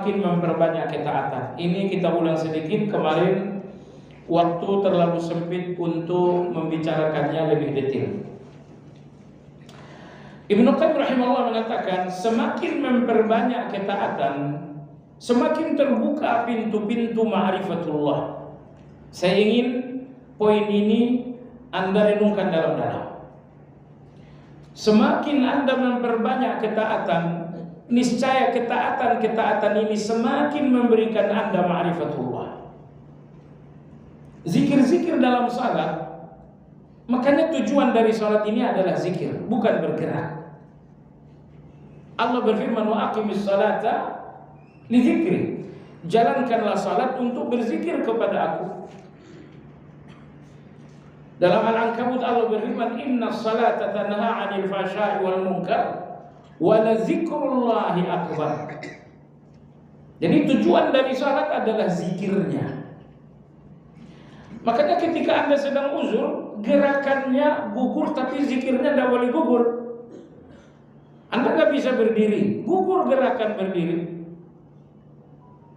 semakin memperbanyak ketaatan. Ini kita ulang sedikit, kemarin waktu terlalu sempit untuk membicarakannya lebih detail. Ibnu Qayyim rahimahullah mengatakan, semakin memperbanyak ketaatan, semakin terbuka pintu-pintu ma'rifatullah. Saya ingin poin ini Anda renungkan dalam-dalam. Semakin Anda memperbanyak ketaatan, niscaya ketaatan ini semakin memberikan Anda ma'rifatullah. Zikir-zikir dalam salat, makanya tujuan dari salat ini adalah zikir, bukan bergerak. Allah berfirman, wa aqimis salata li dzikri. Jalankanlah salat untuk berzikir kepada aku. Dalam Al-Ankabut Allah berfirman, inna salata tanha 'anil fahsya'i wal munkar wa la dzikrullahi akbar. Jadi tujuan dari salat adalah zikirnya. Makanya ketika Anda sedang uzur, gerakannya gugur tapi zikirnya tidak boleh gugur. Anda nggak bisa berdiri, gugur gerakan berdiri.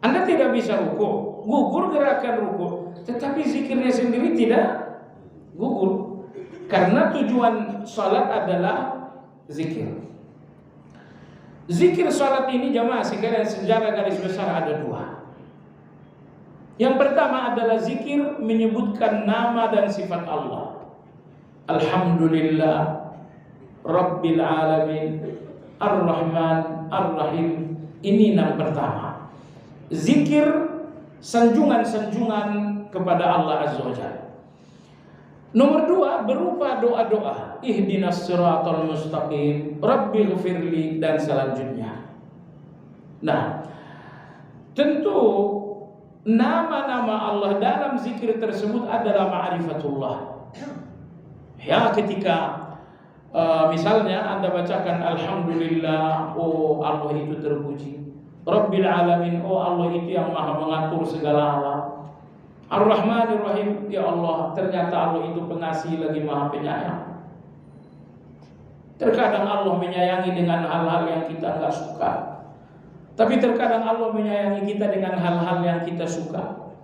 Anda tidak bisa ruku, gugur gerakan ruku, tetapi zikirnya sendiri tidak gugur. Karena tujuan salat adalah zikir. Zikir salat ini jamaah sekalian secara garis besar ada dua. Yang pertama adalah zikir menyebutkan nama dan sifat Allah. Alhamdulillah Rabbil Alamin Ar-Rahman Ar-Rahim. Ini yang pertama. Zikir sanjungan-sanjungan kepada Allah Azza wa Jalla. Nomor dua berupa doa-doa, ihdinas siratal mustaqim, rabbighfirli, dan selanjutnya. Nah, tentu nama-nama Allah dalam zikir tersebut adalah ma'rifatullah. Ya, ketika misalnya Anda bacakan Alhamdulillah, oh Allah itu terpuji. Rabbil Alamin, oh Allah itu yang maha mengatur segala hal. Ar-Rahmanir Rahim, ya Allah, ternyata Allah itu pengasih lagi maha penyayang. Terkadang Allah menyayangi dengan hal-hal yang kita nggak suka, tapi terkadang Allah menyayangi kita dengan hal-hal yang kita suka.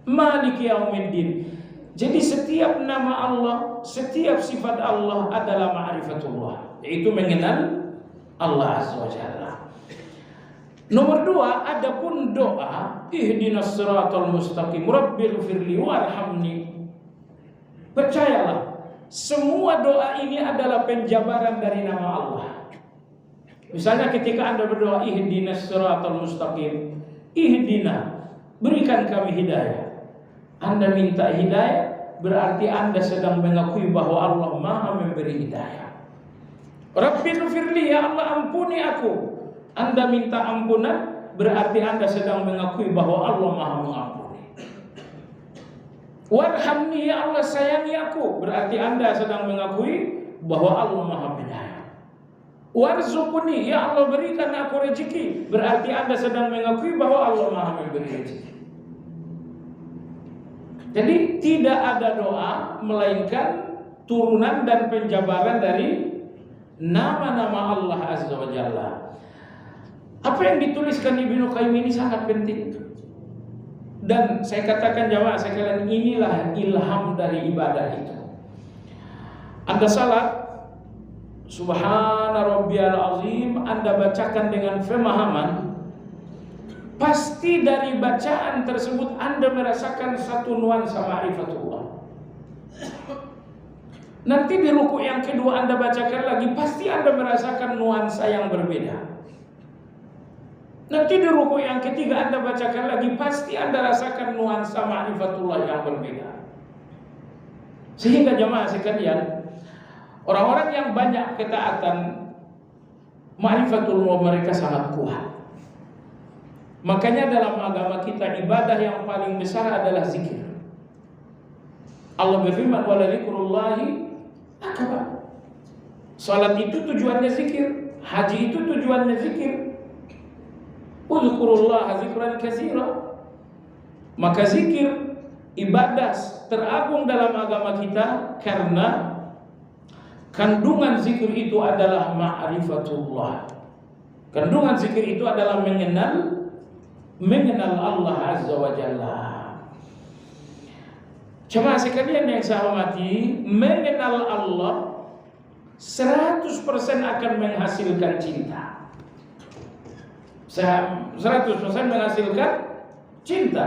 Maliki Yaumiddin. Jadi setiap nama Allah, setiap sifat Allah adalah ma'rifatullah, yaitu mengenal Allah Azza wa Jalla. Nomor dua, adapun doa, ihdinas siratal mustaqim, rabbighfirli warhamni. Percayalah, semua doa ini adalah penjabaran dari nama Allah. Misalnya ketika Anda berdoa ihdinas siratal mustaqim, ihdina, berikan kami hidayah. Anda minta hidayah, berarti Anda sedang mengakui bahwa Allah Maha memberi hidayah. Rabbighfirli, ya Allah ampuni aku. Anda minta ampunan, berarti Anda sedang mengakui bahwa Allah Maha mengampuni. Warhamni, ya Allah sayangi aku, berarti Anda sedang mengakui bahwa Allah Maha penyayang. Warzuqni, ya Allah berikan aku rezeki, berarti Anda sedang mengakui bahwa Allah Maha memberi rezeki. Jadi tidak ada doa melainkan turunan dan penjabaran dari nama-nama Allah Azza wa Jalla. Apa yang dituliskan Ibnu Qayyim ini sangat penting. Dan saya katakan jamaah sekalian, inilah ilham dari ibadah itu. Anda salat Subhana Rabbiyal Azim, Anda bacakan dengan pemahaman, pasti dari bacaan tersebut Anda merasakan satu nuansa ma'rifatullah. Nanti di ruku yang kedua Anda bacakan lagi, pasti Anda merasakan nuansa yang berbeda. Nanti di ruku yang ketiga Anda bacakan lagi, pasti Anda rasakan nuansa ma'rifatullah yang berbeda. Sehingga jamaah sekalian, orang-orang yang banyak ketaatan, ma'rifatullah mereka sangat kuat. Makanya dalam agama kita, ibadah yang paling besar adalah zikir. Allah berfirman, wa dzikrullahi akbar. Salat itu tujuannya zikir, haji itu tujuannya zikir. Udzkurullaha dzikran katsira. Maka zikir ibadah teragung dalam agama kita karena kandungan zikir itu adalah ma'rifatullah. Kandungan zikir itu adalah mengenal mengenal Allah Azza wa Jalla. Jemaah sekalian yang saya hormati, mengenal Allah 100% akan menghasilkan cinta. 100% menghasilkan cinta.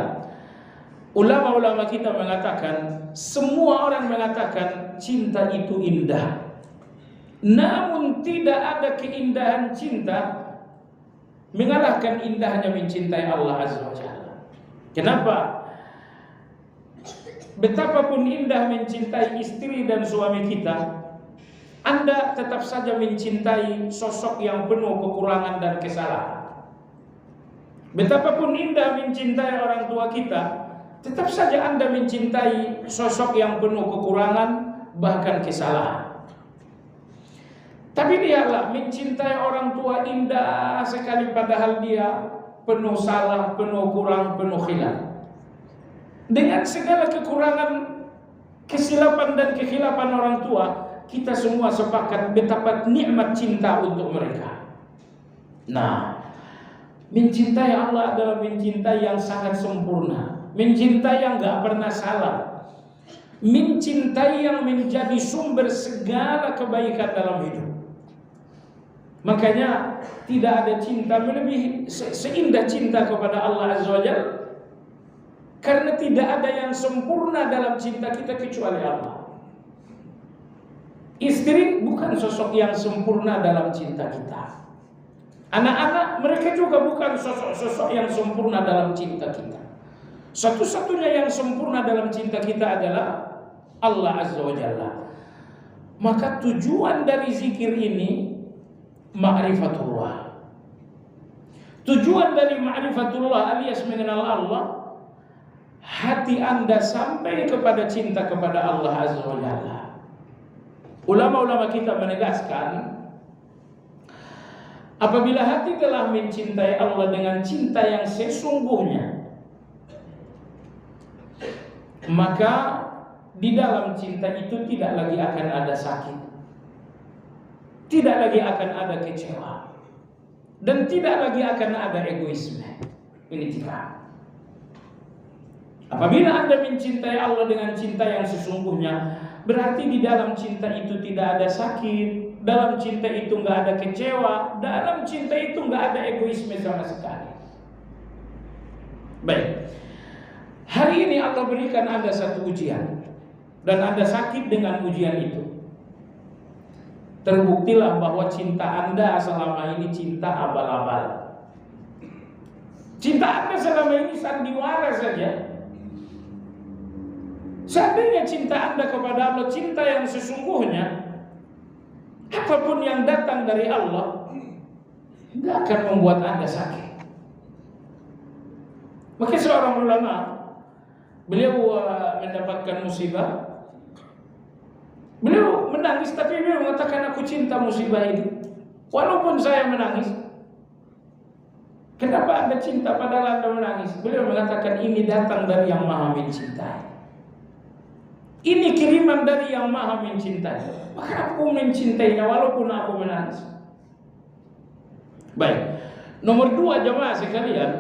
Ulama-ulama kita mengatakan, semua orang mengatakan cinta itu indah. Namun tidak ada keindahan cinta mengalahkan indahnya mencintai Allah Azza wa Jalla. Kenapa? Betapapun indah mencintai istri dan suami kita, Anda tetap saja mencintai sosok yang penuh kekurangan dan kesalahan. Betapapun indah mencintai orang tua kita, tetap saja Anda mencintai sosok yang penuh kekurangan bahkan kesalahan. Tapi lihatlah, mencintai orang tua indah sekali padahal dia penuh salah, penuh kurang, penuh khilaf. Dengan segala kekurangan, kesilapan dan kekhilapan orang tua, kita semua sepakat betapa nikmat cinta untuk mereka. Nah, mencintai Allah adalah mencintai yang sangat sempurna, mencintai yang gak pernah salah, mencintai yang menjadi sumber segala kebaikan dalam hidup. Makanya tidak ada cinta melebihi seindah cinta kepada Allah Azza wa Jalla. Karena tidak ada yang sempurna dalam cinta kita kecuali Allah. Istri bukan sosok yang sempurna dalam cinta kita. Anak-anak mereka juga bukan sosok-sosok yang sempurna dalam cinta kita. Satu-satunya yang sempurna dalam cinta kita adalah Allah Azza wa Jalla. Maka tujuan dari zikir ini ma'rifatullah. Tujuan dari ma'rifatullah alias mengenal Allah, hati Anda sampai kepada cinta kepada Allah Azza wa Jalla. Ulama-ulama kita menegaskan, apabila hati telah mencintai Allah dengan cinta yang sesungguhnya, maka di dalam cinta itu tidak lagi akan ada sakit, tidak lagi akan ada kecewa, dan tidak lagi akan ada egoisme. Ini tidak. Apabila Anda mencintai Allah dengan cinta yang sesungguhnya, berarti di dalam cinta itu tidak ada sakit, dalam cinta itu nggak ada kecewa, dalam cinta itu nggak ada egoisme sama sekali. Baik, hari ini Allah berikan Anda satu ujian, dan Anda sakit dengan ujian itu. Terbuktilah bahwa cinta Anda selama ini cinta abal-abal. Cinta Anda selama ini sandiwara saja. Seandainya cinta Anda kepada Allah cinta yang sesungguhnya, apapun yang datang dari Allah tidak akan membuat Anda sakit. Maka seorang ulama, beliau mendapatkan musibah, beliau menangis, tapi beliau mengatakan, aku cinta musibah itu walaupun saya menangis. Kenapa Anda cinta padahal Anda menangis? Beliau mengatakan, ini datang dari yang maha mencintai. Ini kiriman dari yang maha mencintai. Maka aku mencintainya walaupun aku menangis. Baik, nomor 2 jemaah sekalian,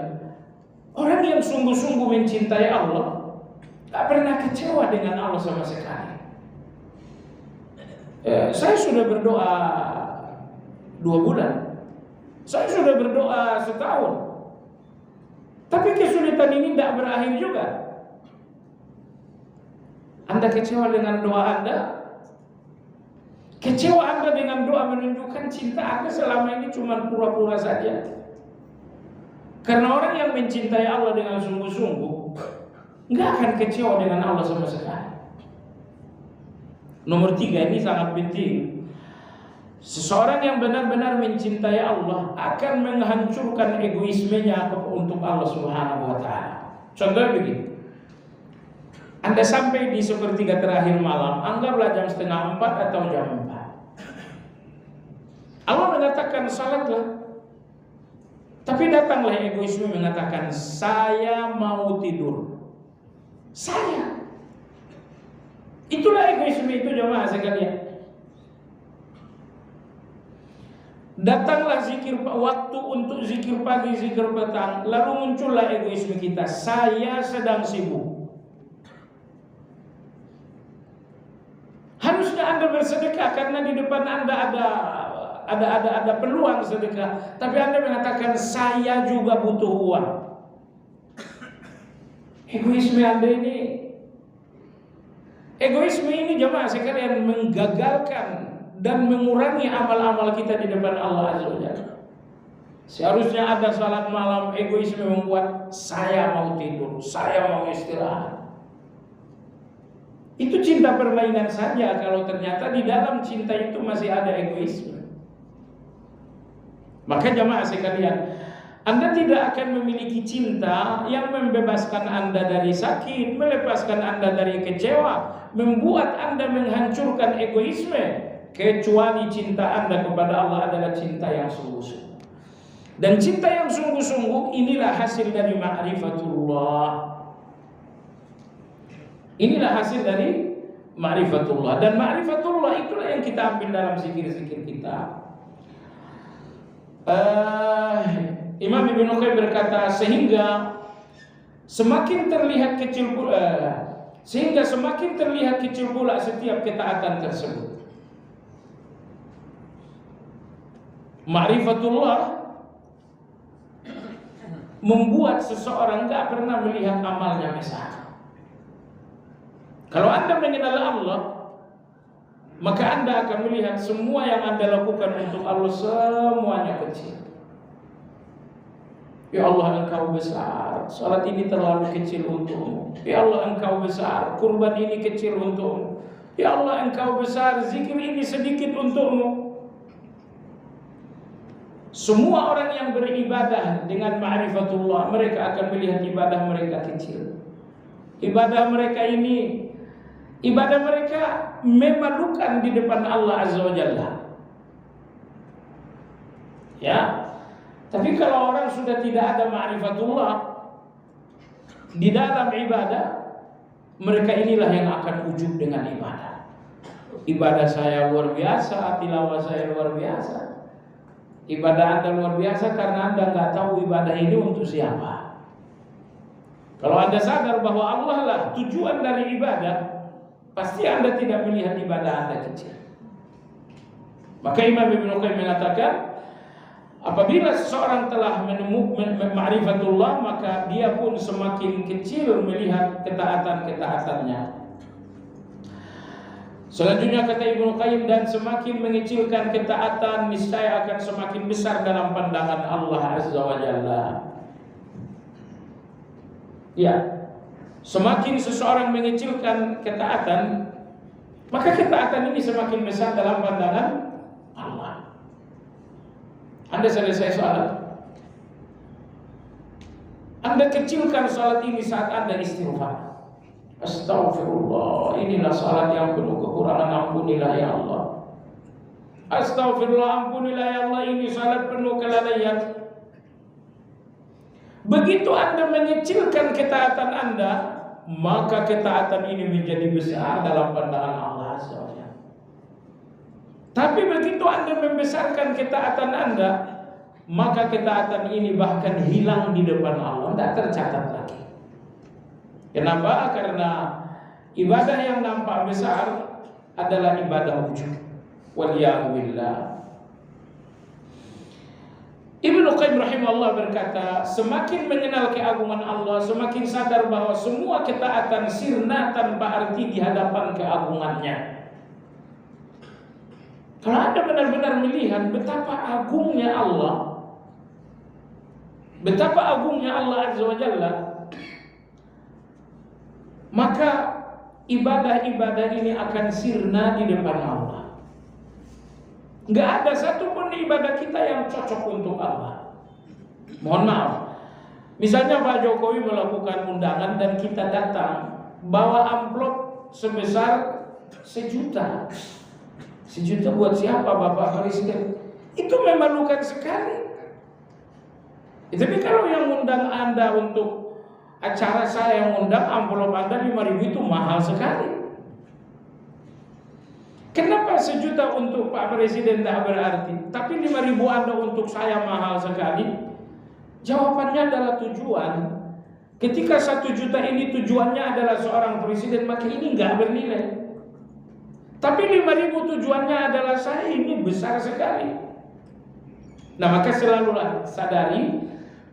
orang yang sungguh-sungguh mencintai Allah tak pernah kecewa dengan Allah sama sekali. Saya sudah berdoa 2 bulan, saya sudah berdoa setahun, tapi kesulitan ini tidak berakhir juga. Anda kecewa dengan doa Anda? Kecewa Anda dengan doa menunjukkan cinta Anda selama ini cuma pura-pura saja. Karena orang yang mencintai Allah dengan sungguh-sungguh nggak akan kecewa dengan Allah sama sekali. Nomor 3 ini sangat penting. Seseorang yang benar-benar mencintai Allah akan menghancurkan egoismenya untuk Allah Subhanahu wa Ta'ala. Contohnya begini, Anda sampai di sepertiga terakhir malam, anggaplah jam 3:30 atau jam 4. Allah mengatakan salatlah, tapi datanglah egoisme mengatakan saya mau tidur. Saya. Itulah egoisme itu jemaah sekalian. Datanglah zikir waktu untuk zikir pagi, zikir petang, lalu muncullah egoisme kita. Saya sedang sibuk. Harusnya Anda bersedekah karena di depan Anda ada peluang sedekah, tapi Anda mengatakan saya juga butuh uang. Egoisme ini jemaah sekalian menggagalkan dan mengurangi amal-amal kita di depan Allah Azza wa Jalla. Seharusnya ada salat malam, egoisme membuat saya mau tidur, saya mau istirahat. Itu cinta permainan saja kalau ternyata di dalam cinta itu masih ada egoisme. Maka jemaah sekalian, Anda tidak akan memiliki cinta yang membebaskan Anda dari sakit, melepaskan Anda dari kecewa, membuat Anda menghancurkan egoisme, kecuali cinta Anda kepada Allah adalah cinta yang sungguh-sungguh. Dan cinta yang sungguh-sungguh inilah hasil dari ma'rifatullah. Inilah hasil dari ma'rifatullah. Dan ma'rifatullah itulah yang kita ambil dalam zikir-zikir kita. Imam Ibnu Qayyim berkata, sehingga semakin terlihat kecil pula setiap ketaatan tersebut. Ma'rifatullah membuat seseorang tidak pernah melihat amalnya besar. Kalau Anda mengenal Allah, maka Anda akan melihat semua yang Anda lakukan untuk Allah semuanya kecil. Ya Allah, Engkau besar, salat ini terlalu kecil untukmu. Ya Allah, Engkau besar, kurban ini kecil untukmu. Ya Allah, Engkau besar, zikir ini sedikit untukmu. Semua orang yang beribadah dengan ma'rifatullah, mereka akan melihat ibadah mereka kecil. Ibadah mereka memalukan di depan Allah Azza wa Jalla. Ya. Tapi kalau orang sudah tidak ada ma'rifatullah di dalam ibadah, mereka inilah yang akan ujub dengan ibadah. Ibadah saya luar biasa, tilawah saya luar biasa. Ibadah Anda luar biasa karena Anda nggak tahu ibadah ini untuk siapa. Kalau Anda sadar bahwa Allah lah tujuan dari ibadah, pasti Anda tidak melihat ibadah Anda kecil. Maka Imam Ibnu Qayyim mengatakan, apabila seseorang telah menemukan ma'rifatullah, maka dia pun semakin kecil melihat ketaatan-ketaatannya. Selanjutnya kata Ibnu Qayyim, dan semakin mengecilkan ketaatan, niscaya akan semakin besar dalam pandangan Allah Azza wa Jalla. Ya, semakin seseorang mengecilkan ketaatan, maka ketaatan ini semakin besar dalam pandangan Allah. Anda selesai salat, Anda kecilkan salat ini saat Anda istighfar. Astaghfirullah, inilah salat yang penuh kekurangan, ampunilah ya Allah. Astaghfirullah, ampunilah ya Allah, ini salat penuh kelalaian. Begitu Anda mengecilkan ketaatan Anda, maka ketaatan ini menjadi besar dalam pandangan Allah Azza wa Jalla. Tapi begitu Anda membesarkan ketaatan Anda, maka ketaatan ini bahkan hilang di depan Allah, tidak tercatat lagi. Kenapa? Karena ibadah yang nampak besar adalah ibadah wujud. Waliyahulillah. Ibnu Qayyim rahimahullah berkata, semakin mengenal keagungan Allah, semakin sadar bahwa semua ketaatan sirna tanpa arti di hadapan keagungannya. Kalau Anda benar-benar melihat betapa agungnya Allah, betapa agungnya Allah Azza wa Jalla, maka ibadah-ibadah ini akan sirna di depan Allah. Nggak ada satupun ibadah kita yang cocok untuk Allah. Mohon maaf, misalnya Pak Jokowi melakukan undangan dan kita datang bawa amplop sebesar 1 juta. 1 juta buat siapa Bapak Presiden? Itu memalukan sekali. Tapi kalau yang undang Anda untuk acara saya yang undang, amplop Anda 5.000 itu mahal sekali. Kenapa 1 juta untuk Pak Presiden tidak berarti, tapi 5.000 Anda untuk saya mahal sekali? Jawabannya adalah tujuan. Ketika 1 juta ini tujuannya adalah seorang presiden, maka ini nggak bernilai. Tapi 5.000 tujuannya adalah saya, ini besar sekali. Nah, maka selalulah sadari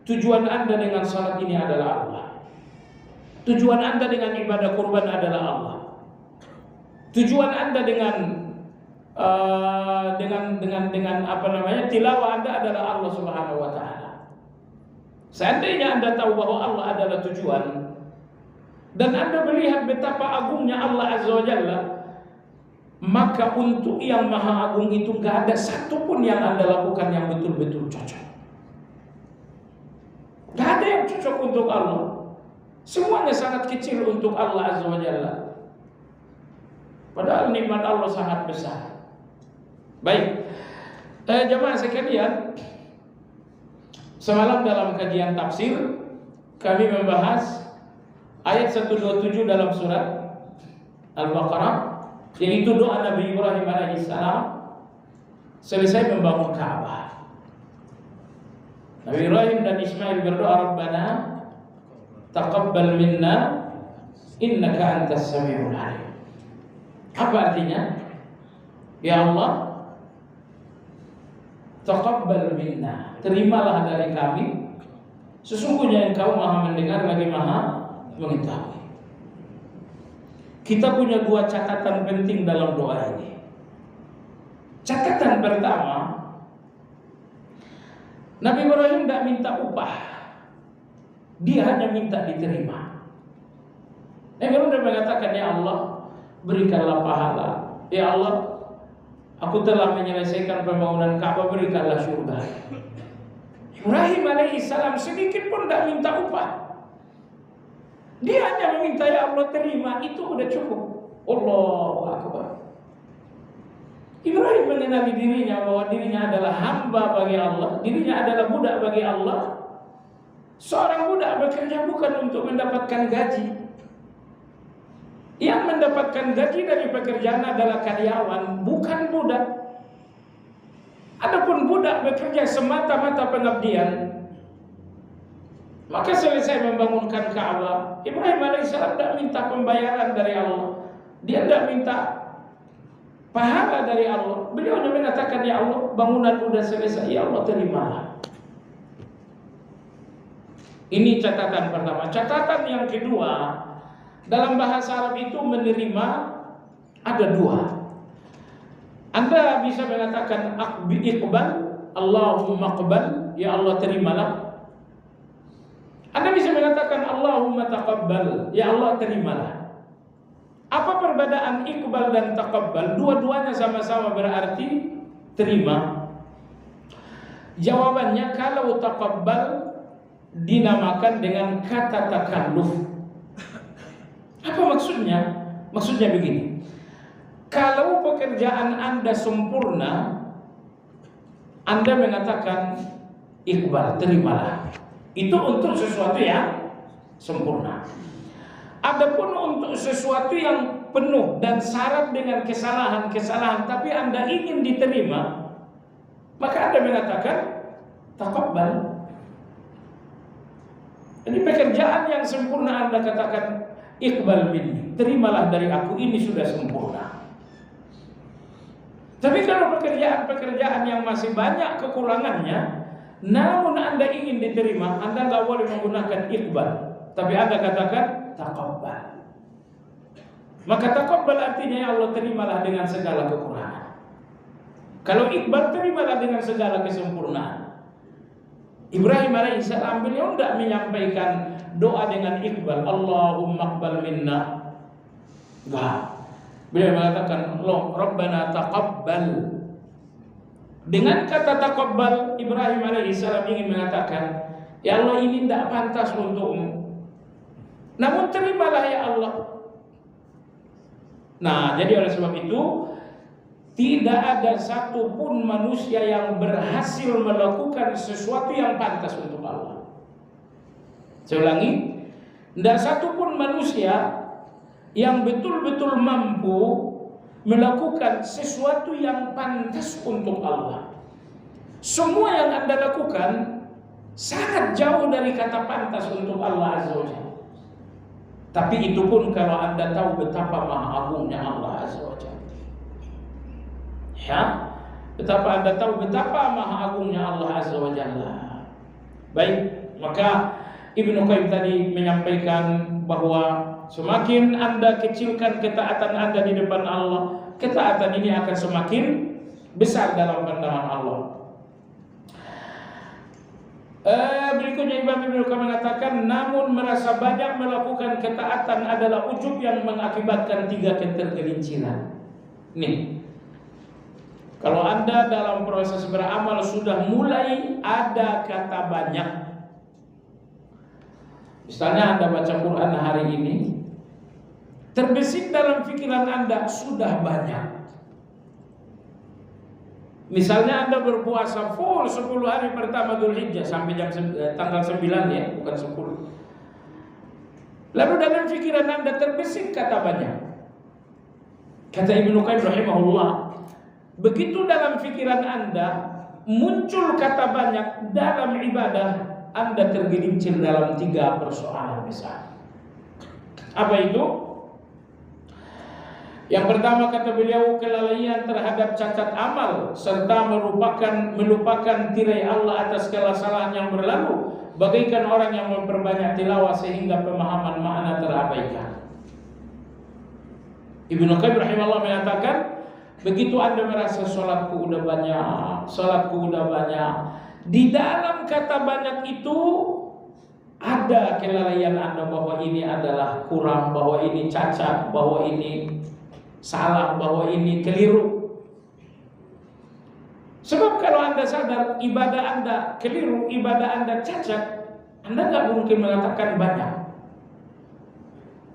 tujuan Anda dengan salat ini adalah Allah. Tujuan Anda dengan ibadah kurban adalah Allah. Tujuan Anda dengan tilawah Anda adalah Allah Subhanahu wa taala. Seandainya Anda tahu bahwa Allah adalah tujuan dan Anda melihat betapa agungnya Allah Azza wa Jalla, maka untuk yang maha agung itu enggak ada satupun yang Anda lakukan yang betul-betul cocok. Enggak ada yang cocok untuk Allah. Semuanya sangat kecil untuk Allah Azza wa Jalla. Padahal nikmat Allah sangat besar. Baik, jemaah sekalian, semalam dalam kajian tafsir kami membahas ayat 127 dalam surat Al-Baqarah, yaitu doa Nabi Ibrahim alaihissalam selesai membangun Ka'bah. Nabi Ibrahim dan Ismail berdoa, Rabbana taqabbal minna innaka antas samiul alim. Apa artinya? Ya Allah, taqabbal minna, terimalah dari kami, sesungguhnya Engkau maha mendengar lagi maha mengetahui. Kita punya 2 catatan penting dalam doa ini. Catatan pertama, Nabi Ibrahim tidak minta upah, dia hanya minta diterima. Nabi Ibrahim mengatakan, ya Allah, berikanlah pahala. Ya Allah, aku telah menyelesaikan pembangunan Ka'bah, berikanlah surga. Ibrahim alaihissalam sedikit pun tidak minta upah. Dia hanya meminta, ya Allah terima, itu udah cukup. Allahu Akbar. Ibrahim mengenali dirinya bahwa dirinya adalah hamba bagi Allah, dirinya adalah budak bagi Allah. Seorang budak bekerja bukan untuk mendapatkan gaji. Yang mendapatkan gaji dari pekerjaan adalah karyawan, bukan budak. Adapun budak bekerja semata-mata pengabdian. Maka selesai membangunkan Ka'bah, Ibrahim alaihissalam tidak minta pembayaran dari Allah. Dia tidak minta pahala dari Allah. Beliau hanya mengatakan, ya Allah, bangunan sudah selesai, ya Allah terimalah. Ini catatan pertama. Catatan yang kedua, dalam bahasa Arab itu menerima ada 2. Anda bisa mengatakan iqbal, Allahumma qbal, ya Allah terimalah. Anda bisa mengatakan Allahumma taqabbal, ya Allah terimalah. Apa perbedaan iqbal dan taqabbal? Dua-duanya sama-sama berarti terima. Jawabannya, kalau taqabbal dinamakan dengan kata takalluf. Apa maksudnya? Maksudnya begini. Kalau pekerjaan Anda sempurna, Anda mengatakan iqbal, terimalah. Itu untuk sesuatu yang sempurna. Adapun untuk sesuatu yang penuh dan syarat dengan kesalahan-kesalahan, tapi Anda ingin diterima, maka Anda mengatakan taqabbal. Jadi pekerjaan yang sempurna Anda katakan iqbal minni, terimalah dari aku, ini sudah sempurna. Tapi kalau pekerjaan-pekerjaan yang masih banyak kekurangannya, namun Anda ingin diterima, Anda nggak boleh menggunakan iqbal, tapi Anda katakan taqabbal. Maka taqabbal artinya, ya Allah terimalah dengan segala kekurangan. Kalau iqbal, terimalah dengan segala kesempurnaan. Ibrahim alaihissalam beliau tidak menyampaikan doa dengan iqbal, Allahumma qbal minna. Enggak. Beliau mengatakan, Rabbana taqabbal. Dengan kata taqabbal, Ibrahim alaihissalam ingin mengatakan, ya Allah, ini tidak pantas untukmu, namun terimalah ya Allah. Nah, jadi oleh sebab itu, tidak ada satupun manusia yang berhasil melakukan sesuatu yang pantas untuk Allah. Saya ulangi, tidak satupun manusia yang betul-betul mampu melakukan sesuatu yang pantas untuk Allah. Semua yang Anda lakukan sangat jauh dari kata pantas untuk Allah Azza wa Jalla. Tapi itu pun kalau Anda tahu betapa maha agungnya Allah Azza wa Jalla. Ya, betapa Anda tahu betapa maha agungnya Allah Azza wa Jalla. Baik, maka Ibnu Qayyim tadi menyampaikan bahwa semakin Anda kecilkan ketaatan Anda di depan Allah, ketaatan ini akan semakin besar dalam pandangan Allah. Berikutnya Imam Ibnu Qayyim mengatakan, namun merasa banyak melakukan ketaatan adalah ujub yang mengakibatkan 3 ketergelinciran. Nih, kalau Anda dalam proses beramal sudah mulai ada kata banyak, misalnya Anda baca Quran hari ini, terbesit dalam pikiran Anda sudah banyak. Misalnya Anda berpuasa full 10 hari pertama Dzulhijjah sampai tanggal 9 ya, bukan 10. Lalu dalam pikiran Anda terbesit kata banyak. Kata Ibnu Qayyim rahimahullah, begitu dalam pikiran Anda muncul kata banyak dalam ibadah, Anda tergelincir dalam 3 persoalan besar. Apa itu? Yang pertama kata beliau, kelalaian terhadap cacat amal serta melupakan tirai Allah atas kesalahan yang berlalu, bagaikan orang yang memperbanyak tilawah sehingga pemahaman makna terabaikan. Ibnu Qayyim rahimahullah mengatakan, begitu Anda merasa sholatku udah banyak, di dalam kata banyak itu ada kelalaian Anda bahwa ini adalah kurang, bahwa ini cacat, bahwa ini salah, bahwa ini keliru. Sebab kalau Anda sadar ibadah Anda keliru, ibadah Anda cacat, Anda nggak mungkin mengatakan banyak.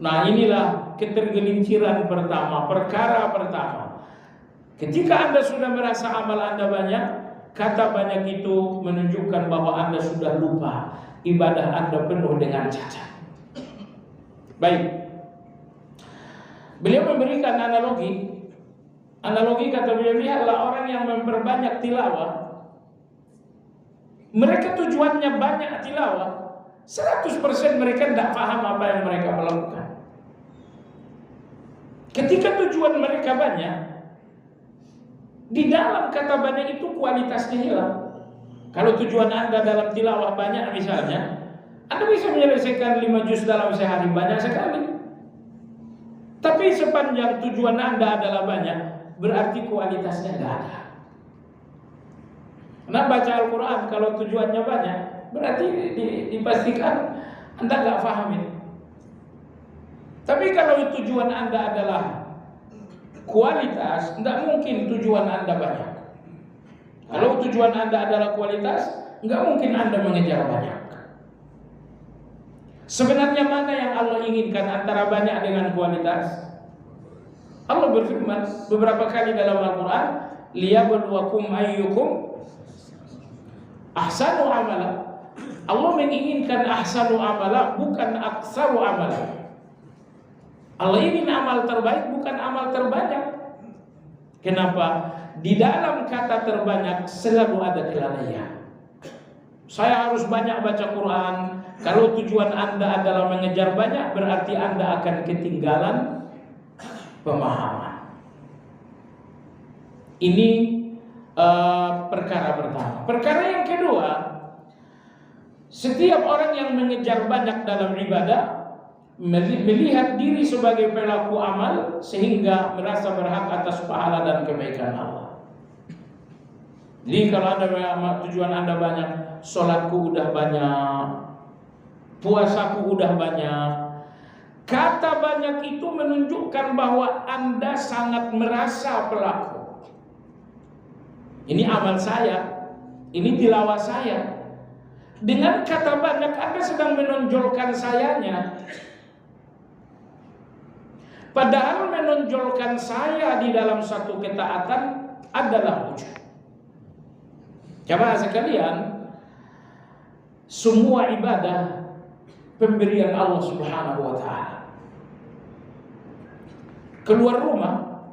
Nah, inilah ketergelinciran pertama, perkara pertama. Ketika Anda sudah merasa amal Anda banyak, kata banyak itu menunjukkan bahwa Anda sudah lupa ibadah Anda penuh dengan cacat. Baik. Beliau memberikan analogi kata beliau, lihatlah orang yang memperbanyak tilawah, mereka tujuannya banyak tilawah, 100% mereka tidak paham apa yang mereka melakukan. Ketika tujuan mereka banyak, di dalam kata banyak itu kualitasnya hilang. Kalau tujuan Anda dalam tilawah banyak misalnya, Anda bisa menyelesaikan 5 juz dalam sehari, banyak sekali. Tapi sepanjang tujuan Anda adalah banyak, berarti kualitasnya tidak ada. Nah, baca Al-Quran kalau tujuannya banyak, berarti dipastikan Anda nggak paham ini. Tapi kalau tujuan Anda adalah kualitas, tidak mungkin tujuan Anda banyak. Kalau tujuan Anda adalah kualitas, nggak mungkin Anda mengejar banyak. Sebenarnya mana yang Allah inginkan antara banyak dengan kualitas? Allah berfirman beberapa kali dalam Al-Quran, liyabluwakum ayyukum ahsanu amala. Allah menginginkan ahsanu amala, bukan aktsaru amala. Allah ingin amal terbaik, bukan amal terbanyak. Kenapa? Di dalam kata terbanyak selalu ada kelalaian. Saya harus banyak baca Quran. Kalau tujuan Anda adalah mengejar banyak, berarti Anda akan ketinggalan pemahaman. Ini perkara pertama. Perkara yang kedua, setiap orang yang mengejar banyak dalam ibadah melihat diri sebagai pelaku amal sehingga merasa berhak atas pahala dan kebaikan Allah. Jadi kalau tujuan Anda banyak, sholatku udah banyak, puasaku udah banyak, kata banyak itu menunjukkan bahwa Anda sangat merasa pelaku. Ini amal saya, ini tilawah saya. Dengan kata banyak Anda sedang menonjolkan sayanya. Padahal menonjolkan saya di dalam satu ketaatan adalah ujub. Jamaah sekalian, semua ibadah pemberian Allah Subhanahu wa taala. Keluar rumah,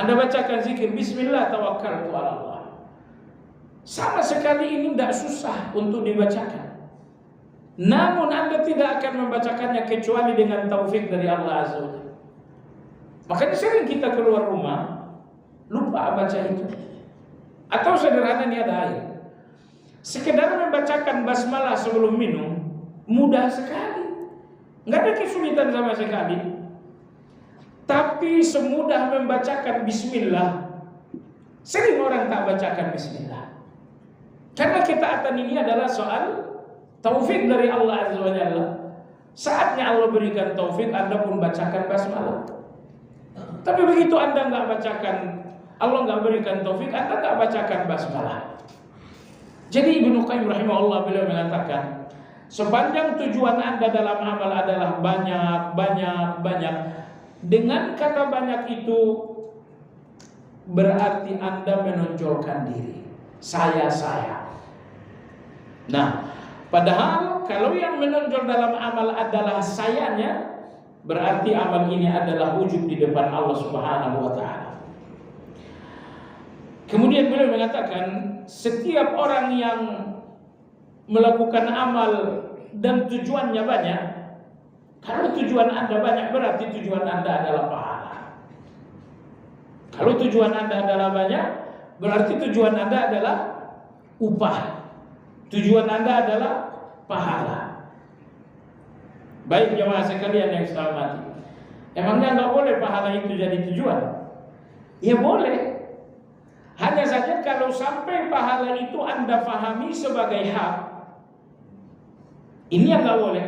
Anda bacakan zikir Bismillah tawakkaltu ala Allah, sama sekali ini tidak susah untuk dibacakan. Namun Anda tidak akan membacakannya kecuali dengan taufik dari Allah Azza wa Jalla. Makanya sering kita keluar rumah lupa baca itu. Atau sederhana ini ada air, sekedar membacakan basmalah sebelum minum mudah sekali, nggak ada kesulitan sama sekali. Tapi semudah membacakan Bismillah, sering orang tak bacakan Bismillah. Karena ketaatan ini adalah soal taufik dari Allah Azza wa Jalla. Saatnya Allah berikan taufik, Anda pun bacakan basmalah. Tapi begitu Anda nggak bacakan, Allah nggak berikan taufik, Anda nggak bacakan basmalah. Jadi Ibnu Qayyim rahimahullah beliau mengatakan, sepanjang tujuan Anda dalam amal adalah banyak, dengan kata banyak itu berarti Anda menonjolkan diri, saya. Nah, padahal kalau yang menonjol dalam amal adalah sayanya, berarti amal ini adalah wujud di depan Allah Subhanahu wa ta'ala. Kemudian beliau mengatakan, setiap orang yang melakukan amal dan tujuannya banyak, kalau tujuan Anda banyak berarti tujuan Anda adalah pahala. Kalau tujuan Anda adalah banyak, berarti tujuan Anda adalah upah. Tujuan Anda adalah pahala. Baik jemaah sekalian yang saya hormati, emangnya nggak boleh pahala itu jadi tujuan? Ya boleh. Hanya saja kalau sampai pahala itu Anda fahami sebagai hak, ini yang nggak boleh.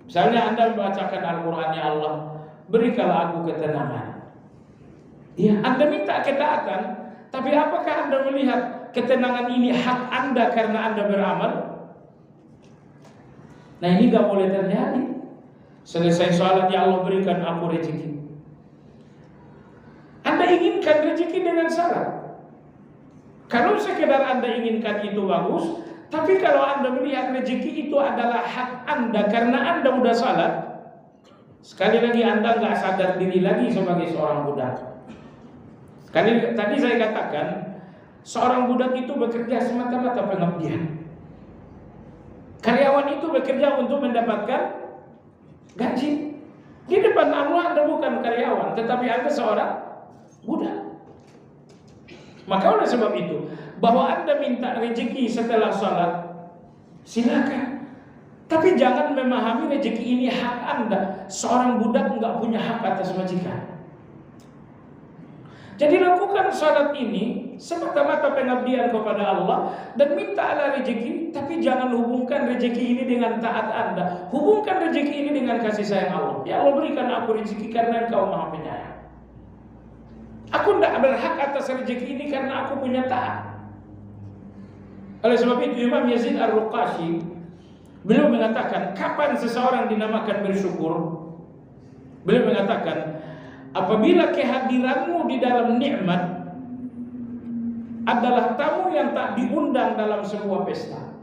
Misalnya Anda membacakan Al-Quran, ya Allah, berikanlah aku ketenangan. Ya, Anda minta ketaatan, tapi apakah Anda melihat ketenangan ini hak Anda karena Anda beramal? Nah, ini gak boleh terjadi. Selesai sholat, ya Allah berikan aku rezeki. Anda inginkan rezeki dengan salat. Kalau sekedar Anda inginkan itu bagus, tapi kalau Anda melihat rezeki itu adalah hak Anda karena Anda udah salat, sekali lagi Anda gak sadar diri lagi sebagai seorang budak. Tadi saya katakan, seorang budak itu bekerja semata-mata pengabdian. Karyawan itu bekerja untuk mendapatkan gaji. Di depan Allah Anda bukan karyawan, tetapi Anda seorang budak. Maka oleh sebab itu, bahwa Anda minta rezeki setelah sholat, silakan. Tapi jangan memahami rezeki ini hak Anda. Seorang budak nggak punya hak atas majikan. Jadi lakukan sholat ini semata-mata pengabdian kepada Allah dan mintalah rezeki, tapi jangan hubungkan rezeki ini dengan taat Anda. Hubungkan rezeki ini dengan kasih sayang Allah. Ya Allah berikan aku rezeki karena Engkau Maha Penyayang. Aku tidak berhak atas rezeki ini karena aku punya taat. Oleh sebab itu Imam Yazid Ar-Ruqashi beliau mengatakan, kapan seseorang dinamakan bersyukur? Beliau mengatakan, apabila kehadiranmu di dalam nikmat adalah tamu yang tak diundang dalam sebuah pesta,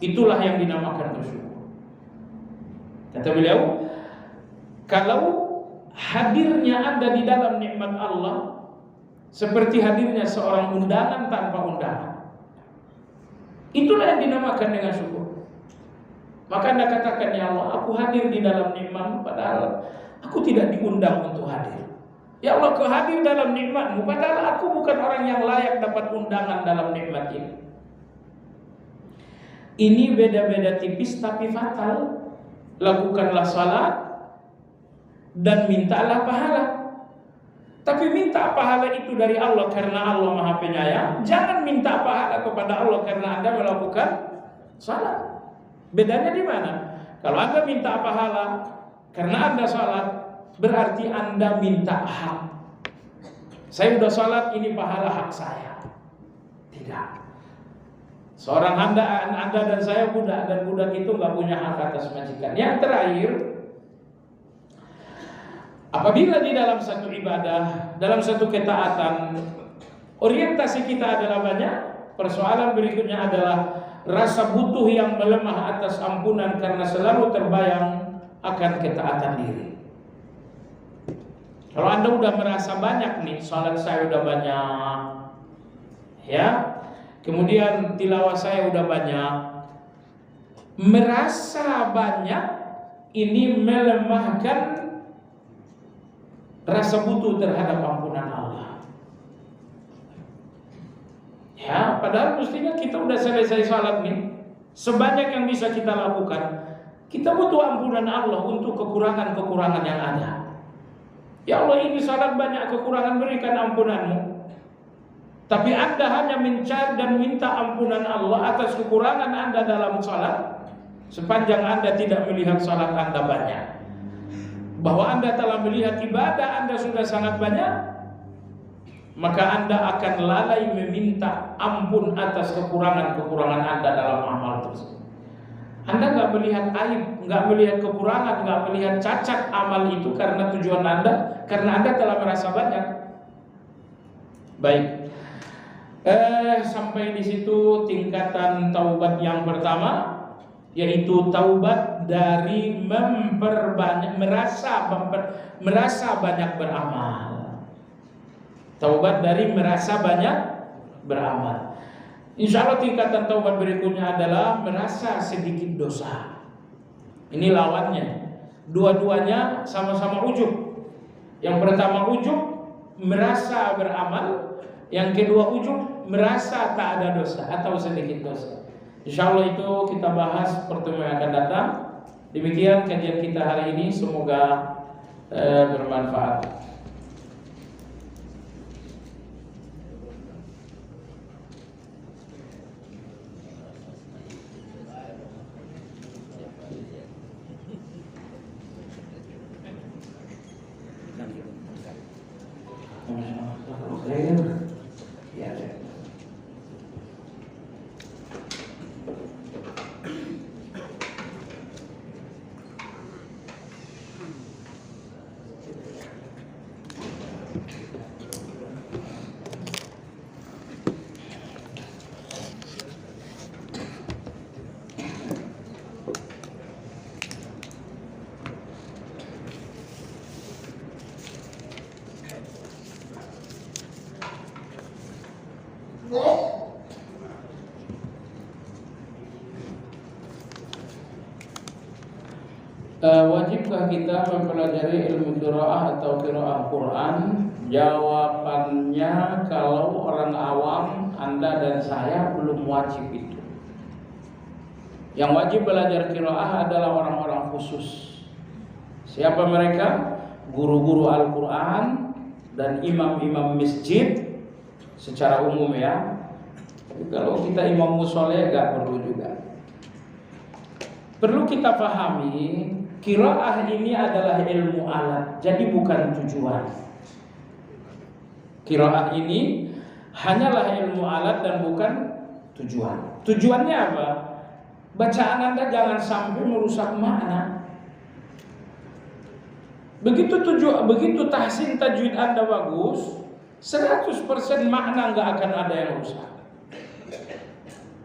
itulah yang dinamakan bersyukur. Kata beliau, kalau hadirnya Anda di dalam nikmat Allah seperti hadirnya seorang undangan tanpa undangan, itulah yang dinamakan dengan syukur. Maka Anda katakan, ya Allah, aku hadir di dalam nikmat padahal aku tidak diundang untuk hadir. Ya Allah, aku hadir dalam nikmat-Mu padahal aku bukan orang yang layak dapat undangan dalam nikmat ini. Ini beda-beda tipis tapi fatal. Lakukanlah salat dan mintalah pahala. Tapi minta pahala itu dari Allah karena Allah Maha Penyayang. Jangan minta pahala kepada Allah karena Anda melakukan salat. Bedanya di mana? Kalau Anda minta pahala karena Anda salat, berarti Anda minta hak. Saya sudah salat, ini pahala hak saya. Tidak. Seorang Anda dan saya budak, dan budak itu nggak punya hak atas majikan. Yang terakhir, apabila di dalam satu ibadah, dalam satu ketaatan, orientasi kita adalah banyak, persoalan berikutnya adalah rasa butuh yang melemah atas ampunan karena selalu terbayang akan ketaatan diri. Kalau Anda udah merasa banyak nih, salat saya udah banyak, ya, kemudian tilawah saya udah banyak, merasa banyak ini melemahkan rasa butuh terhadap ampunan Allah. Ya, padahal mestinya kita udah selesai salat nih, sebanyak yang bisa kita lakukan, kita butuh ampunan Allah untuk kekurangan-kekurangan yang ada. Ya Allah, ini salat banyak kekurangan, berikan ampunanmu. Tapi Anda hanya mencari dan minta ampunan Allah atas kekurangan Anda dalam salat, sepanjang Anda tidak melihat salat Anda banyak, bahwa Anda telah melihat ibadah Anda sudah sangat banyak, maka Anda akan lalai meminta ampun atas kekurangan-kekurangan Anda dalam amal tersebut. Anda nggak melihat aib, nggak melihat kekurangan, nggak melihat cacat amal itu karena tujuan Anda, karena Anda telah merasa banyak. Baik, sampai di situ tingkatan taubat yang pertama, yaitu taubat dari merasa banyak beramal. Taubat dari merasa banyak beramal. Insya Allah tingkatan taubat berikutnya adalah merasa sedikit dosa. Ini lawannya. Dua-duanya sama-sama ujub. Yang pertama ujub, merasa beramal. Yang kedua ujub, merasa tak ada dosa atau sedikit dosa. Insya Allah itu kita bahas pertemuan yang akan datang. Demikian kajian kita hari ini, semoga bermanfaat. Wajibkah kita mempelajari ilmu qiraah atau qiraah Quran? Jawabannya, kalau orang awam, Anda dan saya belum wajib itu. Yang wajib belajar qiraah adalah orang-orang khusus. Siapa mereka? Guru-guru Al-Quran dan imam-imam masjid secara umum ya. Tapi kalau kita imam musola gak perlu juga. Perlu kita pahami, qiraah ini adalah ilmu alat, jadi bukan tujuan. Qiraah ini hanyalah ilmu alat dan bukan tujuan. Tujuannya apa? Bacaan Anda jangan sampai merusak makna. Begitu tahsin tajwid Anda bagus, 100% makna nggak akan ada yang rusak.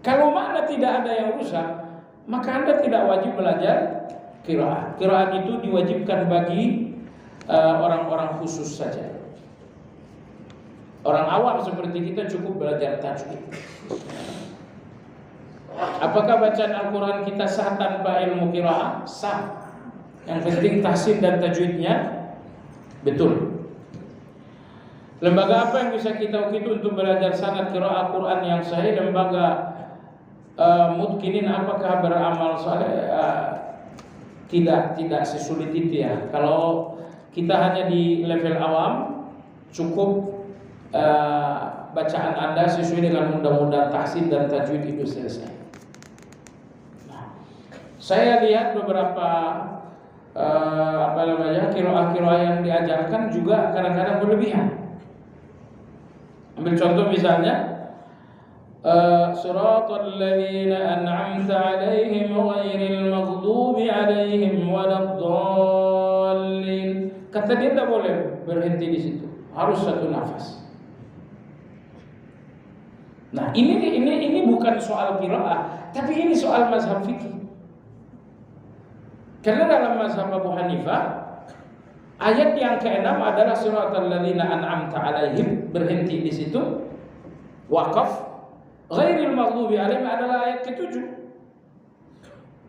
Kalau makna tidak ada yang rusak, maka Anda tidak wajib belajar qiraat. Qiraat itu diwajibkan bagi orang-orang khusus saja. Orang awam seperti kita cukup belajar tajwid. Apakah bacaan Al-Quran kita sah tanpa ilmu qiraat? Sah. Yang penting tahsin dan tajwidnya betul. Lembaga apa yang bisa kita waktu itu untuk belajar sanad qiraat Quran yang sahih? Lembaga Mutqinin. Apakah beramal saleh? Tidak sesulit itu ya. Kalau kita hanya di level awam, cukup bacaan Anda sesuai dengan undang-undang tahsin dan tajwid itu selesai. Nah, saya lihat beberapa qiraah yang diajarkan juga kadang-kadang berlebihan. Ambil contoh misalnya, Siratal ladzina an'amta 'alaihim ghairil maghdubi 'alaihim waladdallin. Kata dia tidak boleh berhenti di situ, harus satu nafas. Nah, ini bukan soal qiraah, tapi ini soal mazhab fikih. Karena dalam mazhab Abu Hanifah Ayat yang keenam adalah siratal ladzina an'amta 'alaihim, berhenti di situ. Waqaf. Ghairil maghdubi 'alaihim adalah ayat ke-7.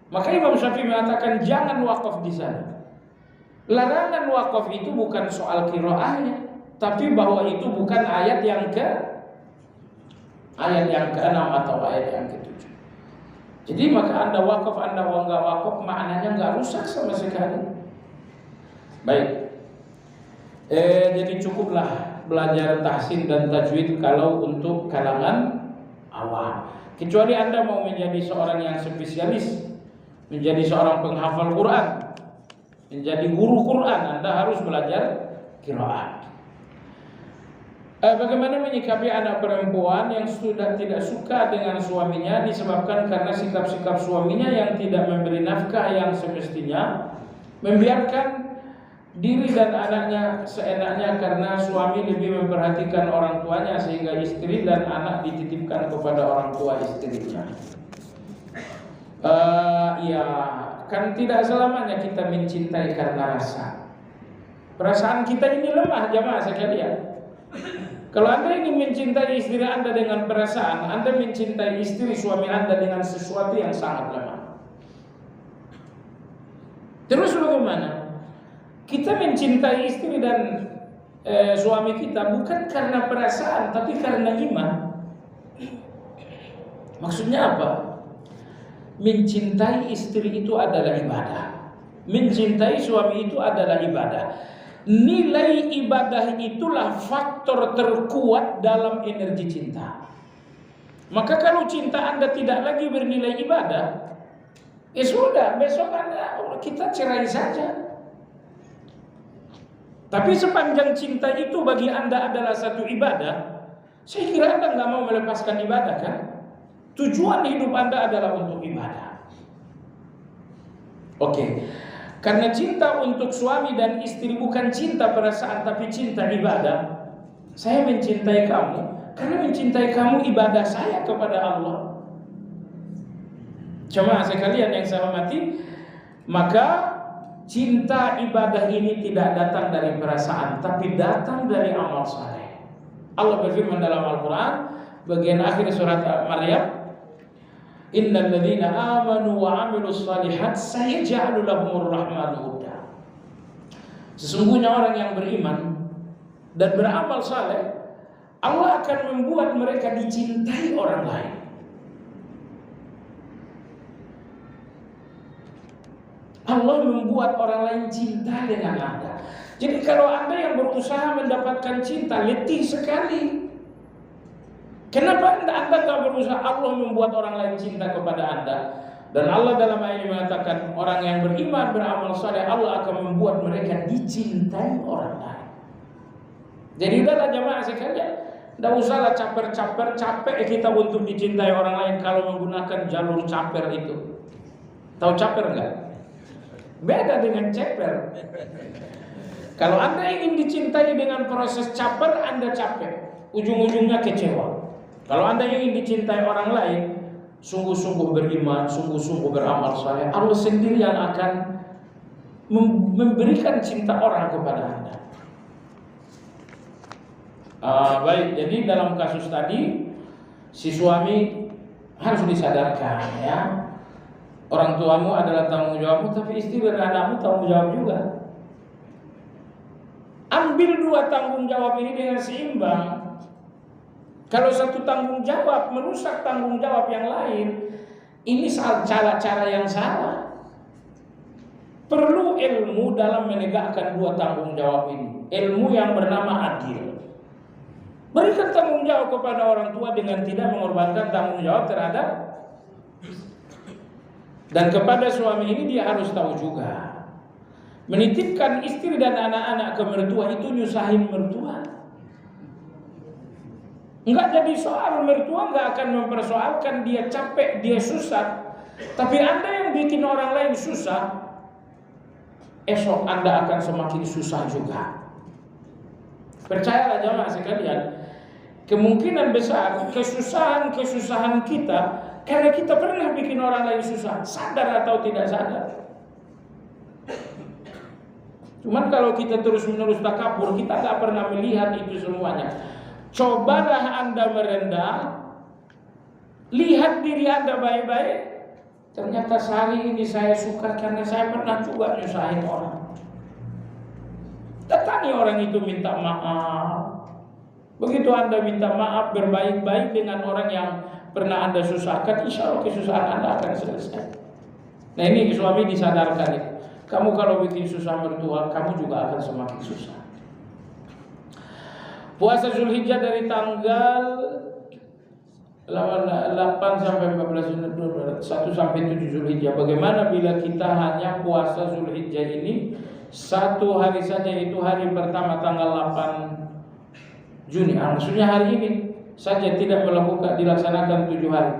Maka Imam Syafi'i mengatakan jangan wakaf di sana. Larangan wakaf itu bukan soal qiraahnya, tapi bahwa itu bukan ayat yang ke-6 atau ayat yang ke-7. Jadi maka Anda wakaf, Anda enggak wakaf, maknanya enggak rusak sama sekali. Baik. Jadi cukuplah belajar tahsin dan tajwid kalau untuk kalangan awam. Kecuali Anda mau menjadi seorang yang spesialis, menjadi seorang penghafal Quran, menjadi guru Quran, Anda harus belajar qiraat. Bagaimana menyikapi anak perempuan yang sudah tidak suka dengan suaminya disebabkan karena sikap-sikap suaminya yang tidak memberi nafkah yang semestinya, membiarkan diri dan anaknya seenaknya karena suami lebih memperhatikan orang tuanya sehingga istri dan anak dititipkan kepada orang tua istrinya. Ya, kan tidak selamanya kita mencintai karena rasa. Perasaan kita ini lemah, jamaah sekalian. Kalau Anda ingin mencintai istri Anda dengan perasaan, Anda mencintai istri suami Anda dengan sesuatu yang sangat lemah. Terus bagaimana? Kita mencintai istri dan suami kita bukan karena perasaan, tapi karena iman. Maksudnya apa? Mencintai istri itu adalah ibadah. Mencintai suami itu adalah ibadah. Nilai ibadah itulah faktor terkuat dalam energi cinta. Maka kalau cinta Anda tidak lagi bernilai ibadah, ya sudah, besok kita cerai saja. Tapi sepanjang cinta itu bagi Anda adalah satu ibadah, saya kira Anda nggak mau melepaskan ibadah, kan? Tujuan hidup Anda adalah untuk ibadah. Oke. Karena cinta untuk suami dan istri bukan cinta perasaan, tapi cinta ibadah. Saya mencintai kamu karena mencintai kamu ibadah saya kepada Allah. Jemaah sekalian yang saya hormati, maka cinta ibadah ini tidak datang dari perasaan, tapi datang dari amal saleh. Allah berfirman dalam Al-Quran, bagian akhir surat Maryam, Innal ladzina amanu wa 'amilus shalihat sayaj'alu lahumur rahmanu wudda. Sesungguhnya orang yang beriman dan beramal saleh, Allah akan membuat mereka dicintai orang lain. Allah membuat orang lain cinta dengan Anda. Jadi kalau Anda yang berusaha mendapatkan cinta, letih sekali. Kenapa Anda tak berusaha? Allah membuat orang lain cinta kepada Anda. Dan Allah dalam ayat ini mengatakan orang yang beriman beramal saleh, Allah akan membuat mereka dicintai orang lain. Jadi udahlah jamaah sekalian, tidak usahlah caper-caper, capek kita untuk dicintai orang lain kalau menggunakan jalur caper itu. Tahu caper enggak? Beda dengan ceper. Kalau Anda ingin dicintai dengan proses caper, Anda capek, ujung-ujungnya kecewa. Kalau Anda ingin dicintai orang lain, sungguh-sungguh beriman, sungguh-sungguh beramal saleh, Allah sendiri yang akan memberikan cinta orang kepada Anda. Baik, jadi dalam kasus tadi, si suami harus disadarkan, ya, orang tuamu adalah tanggung jawabmu, tapi istri dan anakmu tanggung jawab juga. Ambil dua tanggung jawab ini dengan seimbang. Kalau satu tanggung jawab merusak tanggung jawab yang lain, ini cara-cara yang salah. Perlu ilmu dalam menegakkan dua tanggung jawab ini. Ilmu yang bernama adil. Berikan tanggung jawab kepada orang tua dengan tidak mengorbankan tanggung jawab terhadap. Dan kepada suami ini dia harus tahu juga, menitipkan istri dan anak-anak ke mertua itu nyusahin mertua. Enggak jadi soal, mertua enggak akan mempersoalkan dia capek, dia susah. Tapi Anda yang bikin orang lain susah, esok Anda akan semakin susah juga. Percayalah jamaah sekalian, kemungkinan besar kesusahan kita karena kita pernah bikin orang lain susah, sadar atau tidak sadar. Cuman kalau kita terus-menerus takabur, kita nggak pernah melihat itu semuanya. Cobalah Anda merendah, lihat diri Anda baik-baik. Ternyata sehari ini saya suka karena saya pernah juga nyusahin orang. Datangi orang itu minta maaf. Begitu Anda minta maaf, berbaik-baik dengan orang yang pernah Anda susahkan, insya Allah kesusahan Anda akan selesai. Nah ini suami disadarkan itu. Kamu kalau bikin susah mertua, kamu juga akan semakin susah. Puasa Zulhijjah dari tanggal 8 sampai 14, 1 sampai 7 Zulhijjah. Bagaimana bila kita hanya puasa Zulhijjah ini satu hari saja, itu hari pertama tanggal 8 Juni. Maksudnya hari ini saja tidak melakukan, dilaksanakan 7 hari.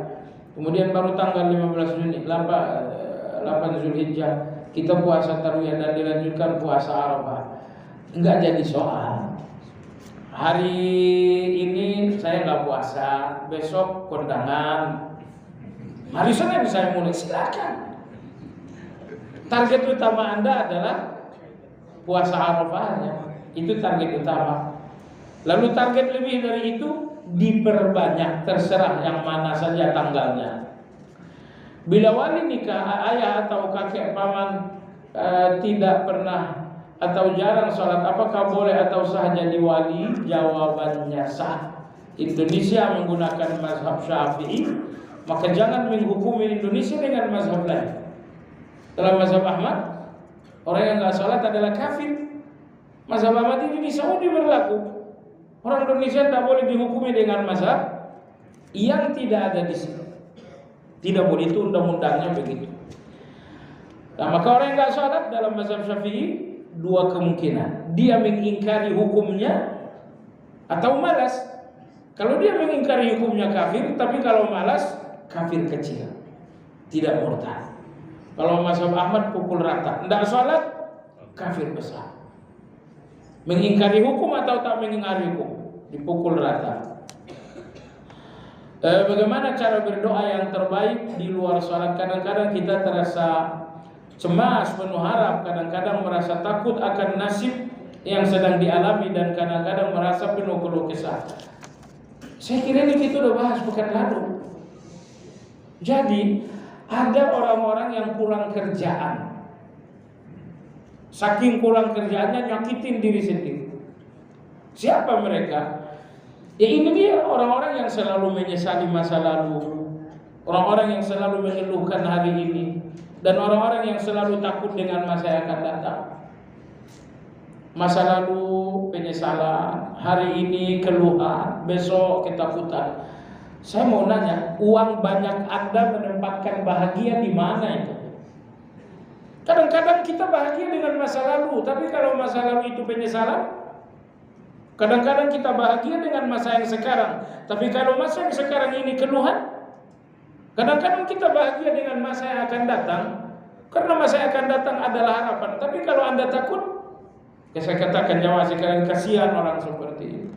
Kemudian baru tanggal 15 Juni, 8 Zulhijjah kita puasa Tarwiyah dan dilanjutkan puasa Arafah. Enggak jadi soal. Hari ini saya nggak puasa, besok kondangan. Hari Senin saya mulai, silakan. Target utama Anda adalah puasa Arafahnya. Itu target utama. Lalu target lebih dari itu diperbanyak, terserah yang mana saja tanggalnya. Bila wali nikah, ayah atau kakek paman tidak pernah atau jarang sholat, apakah boleh atau sah jadi wali? Jawabannya sah. Indonesia menggunakan mazhab Syafi'i, maka jangan menghukumi Indonesia dengan mazhab lain. Dalam mazhab Ahmad, orang yang nggak sholat adalah kafir. Mazhab Ahmad ini di Saudi berlaku. Orang Indonesia tidak boleh dihukumi dengan mazhab yang tidak ada di sini. Tidak boleh, itu undang-undangnya begitu. Nah, maka orang yang nggak sholat dalam mazhab Syafi'i, dua kemungkinan: dia mengingkari hukumnya atau malas. Kalau dia mengingkari hukumnya kafir, tapi kalau malas kafir kecil, tidak murtad. Kalau mazhab Ahmad pukul rata, tidak sholat kafir besar. Mengingkari hukum atau tak mengingkari hukum, dipukul rata. Bagaimana cara berdoa yang terbaik di luar sholat? Kadang-kadang kita terasa cemas, penuh harap, kadang-kadang merasa takut akan nasib yang sedang dialami, dan kadang-kadang merasa penuh keluh kesah. Saya kira ini kita udah bahas bukan lalu. Jadi ada orang-orang yang kurang kerjaan, saking kurang kerjaannya nyakitin diri sendiri. Siapa mereka? Ya ini dia, orang-orang yang selalu menyesali masa lalu, orang-orang yang selalu mengeluhkan hari ini, dan orang-orang yang selalu takut dengan masa yang akan datang. Masa lalu penyesalan, hari ini keluhan, besok ketakutan. Saya mau nanya, uang banyak Anda menempatkan bahagia di mana itu? Kadang-kadang kita bahagia dengan masa lalu, tapi kalau masa lalu itu penyesalan. Kadang-kadang kita bahagia dengan masa yang sekarang, tapi kalau masa yang sekarang ini keluhan. Kadang-kadang kita bahagia dengan masa yang akan datang, karena masa yang akan datang adalah harapan. Tapi kalau Anda takut, ya saya katakan jamaah sekalian, kasihan orang seperti itu.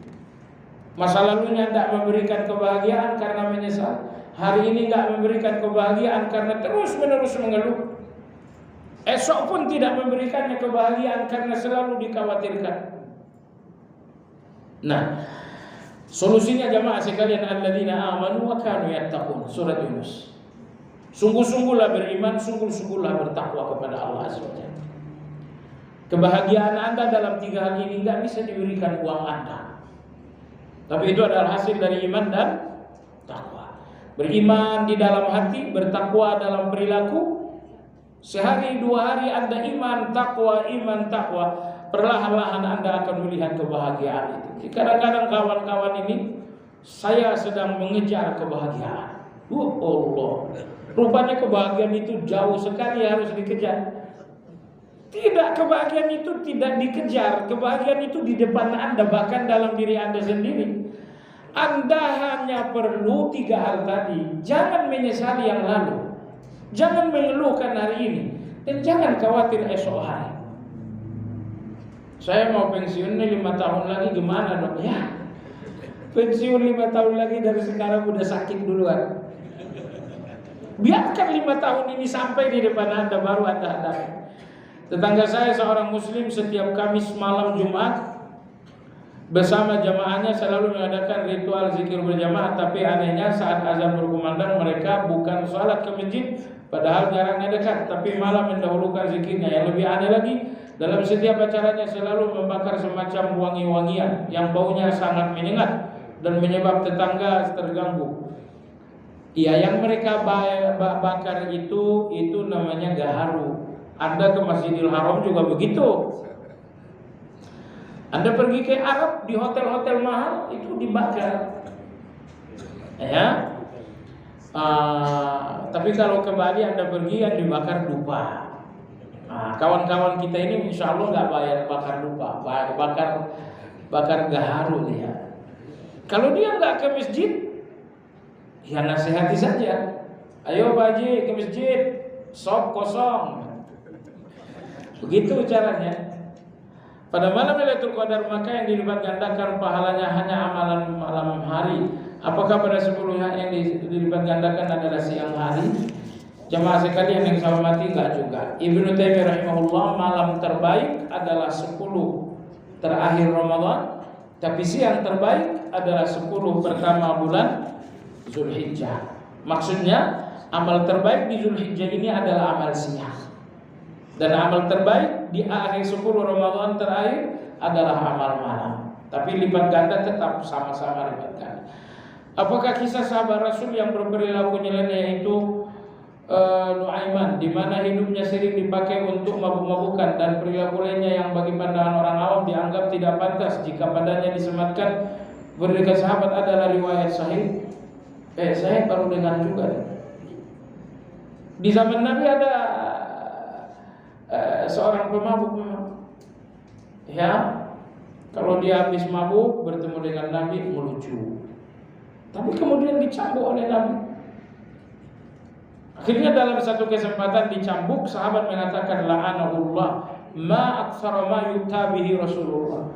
Masa lalunya tidak memberikan kebahagiaan karena menyesal. Hari ini tidak memberikan kebahagiaan karena terus-menerus mengeluh. Esok pun tidak memberikannya kebahagiaan karena selalu dikhawatirkan. Nah, solusinya jamaah sekalian, alladzina amanu wa kanu yattaqun, surat Yunus. Sungguh-sungguhlah beriman, sungguh-sungguhlah bertakwa kepada Allah Azza wa Jalla. Kebahagiaan Anda dalam 3 hal ini enggak bisa diberikan uang Anda, tapi itu adalah hasil dari iman dan takwa. Beriman di dalam hati, bertakwa dalam perilaku. Sehari 2 hari Anda iman takwa, perlahan-lahan Anda akan melihat kebahagiaan itu. Kadang-kadang kawan-kawan ini, saya sedang mengejar kebahagiaan. Allah, rupanya kebahagiaan itu jauh sekali harus dikejar. Tidak, kebahagiaan itu tidak dikejar. Kebahagiaan itu di depan Anda, bahkan dalam diri Anda sendiri. Anda hanya perlu 3 hal tadi. Jangan menyesali yang lalu, jangan mengeluhkan hari ini, dan jangan khawatir esok hari. Saya mau pensiun nih 5 tahun lagi, gimana dok? Ya, pensiun 5 tahun lagi dari sekarang udah sakit duluan. Biarkan 5 tahun ini sampai di depan Anda, baru Anda hadap. Tetangga saya seorang muslim setiap Kamis malam Jumat bersama jamaahnya selalu mengadakan ritual zikir berjamaah, tapi anehnya saat azan berkumandang mereka bukan sholat ke masjid, padahal jaraknya dekat, tapi malah mendahulukan zikirnya. Yang lebih aneh lagi, dalam setiap acaranya selalu membakar semacam wangi-wangian yang baunya sangat menyengat dan menyebab tetangga terganggu. Iya, yang mereka bakar itu namanya gaharu. Anda ke Masjidil Haram juga begitu. Anda pergi ke Arab di hotel-hotel mahal itu dibakar, ya. Tapi kalau ke Bali Anda pergi yang dibakar dupa. Kawan-kawan kita ini insya Allah nggak bayar bakar dupa, bakar gaharu dia. Kalau dia nggak ke masjid, ya nasihati saja. Ayo Pak Haji ke masjid, sop kosong. Begitu caranya. Pada malam Lailatul Qadar maka yang dilipat gandakan pahalanya hanya amalan malam hari. Apakah pada 10 yang dilipat gandakan adalah siang hari? Jemaah sekalian yang saya hormati, enggak juga. Ibnu Taimiyah rahimahullah, malam terbaik adalah 10 terakhir Ramadan, tapi siang terbaik adalah 10 pertama bulan Zulhijjah. Maksudnya amal terbaik di Zulhijjah ini adalah amal siang. Dan amal terbaik di akhir 10 Ramadan terakhir adalah amal malam. Tapi lipat ganda tetap sama-sama lipat ganda. Apakah kisah sahabat Rasul yang berperilaku nyeleneh itu Nuaiman, di mana hidupnya sering dipakai untuk mabuk-mabukan dan perilaku lainnya yang bagi pandangan orang awam dianggap tidak pantas jika padanya disematkan berdirikan sahabat adalah riwayat sahih? Saya baru dengar juga. Di zaman Nabi ada seorang pemabuk memang, ya, kalau dia habis mabuk bertemu dengan Nabi melucu, tapi kemudian dicambuk oleh Nabi. Akhirnya dalam satu kesempatan dicambuk, sahabat mengatakan la'anahullah ma aktsara ma yutabihi Rasulullah.